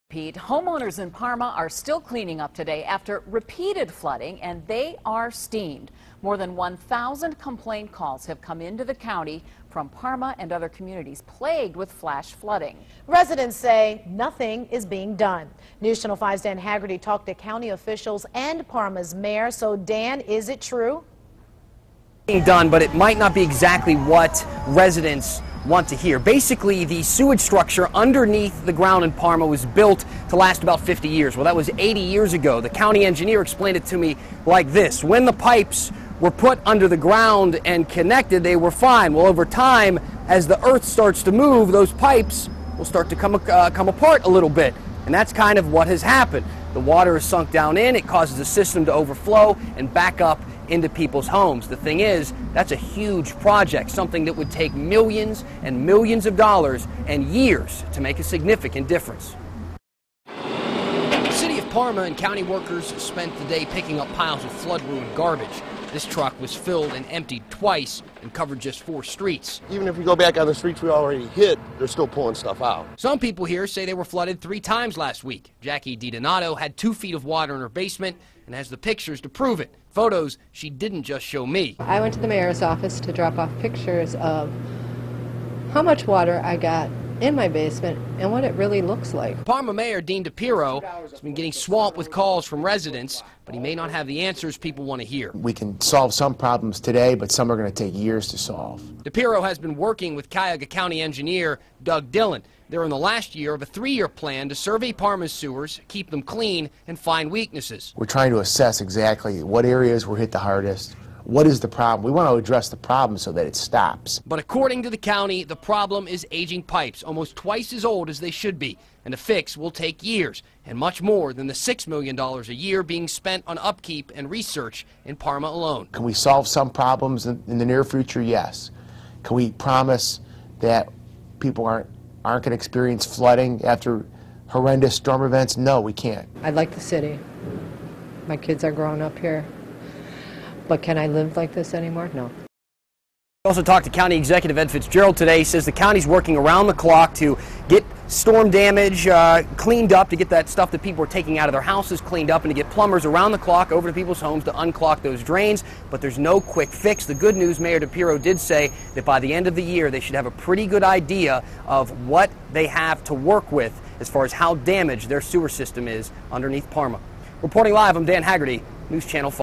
Pete, homeowners in Parma are still cleaning up today after repeated flooding, and they are steamed. More than 1,000 complaint calls have come into the county from Parma and other communities plagued with flash flooding. Residents say nothing is being done. News Channel 5's Dan Haggerty talked to county officials and Parma's mayor. So, Dan, is it true? Being done, but it might not be exactly what residents want to hear. Basically, the sewage structure underneath the ground in Parma was built to last about 50 years. Well, that was 80 years ago. The county engineer explained it to me like this. When the pipes were put under the ground and connected, they were fine. Well, over time, as the earth starts to move, those pipes will start to come apart a little bit. And that's kind of what has happened. The water is sunk down in, it causes the system to overflow and back up into people's homes. The thing is, that's a huge project, something that would take millions and millions of dollars and years to make a significant difference. The city of Parma and county workers spent the day picking up piles of flood-ruined garbage. This truck was filled and emptied twice and covered just 4 streets. Even if we go back on the streets we already hit, they're still pulling stuff out. Some people here say they were flooded 3 times last week. Jackie DiDonato had 2 feet of water in her basement and has the pictures to prove it. Photos she didn't just show me. I went to the mayor's office to drop off pictures of how much water I got in my basement and what it really looks like. Parma Mayor DePere has been getting swamped with calls from residents, but he may not have the answers people want to hear. We can solve some problems today, but some are going to take years to solve. DePere has been working with Cuyahoga County engineer Dillon. They're in the last year of a 3-year plan to survey Parma's sewers, keep them clean, and find weaknesses. We're trying to assess exactly what areas were hit the hardest. What is the problem? We want to address the problem so that it stops. But according to the county, the problem is aging pipes, almost twice as old as they should be. And a fix will take years, and much more than the $6 million a year being spent on upkeep and research in Parma alone. Can we solve some problems in the near future? Yes. Can we promise that people aren't going to experience flooding after horrendous storm events? No, we can't. I like the city. My kids are growing up here. But can I live like this anymore? No. We also talked to County Executive Ed Fitzgerald today. He says the county's working around the clock to get storm damage cleaned up, to get that stuff that people are taking out of their houses cleaned up, and to get plumbers around the clock over to people's homes to unclog those drains. But there's no quick fix. The good news, Mayor DePere did say that by the end of the year they should have a pretty good idea of what they have to work with as far as how damaged their sewer system is underneath Parma. Reporting live, I'm Dan Haggerty, News Channel 5.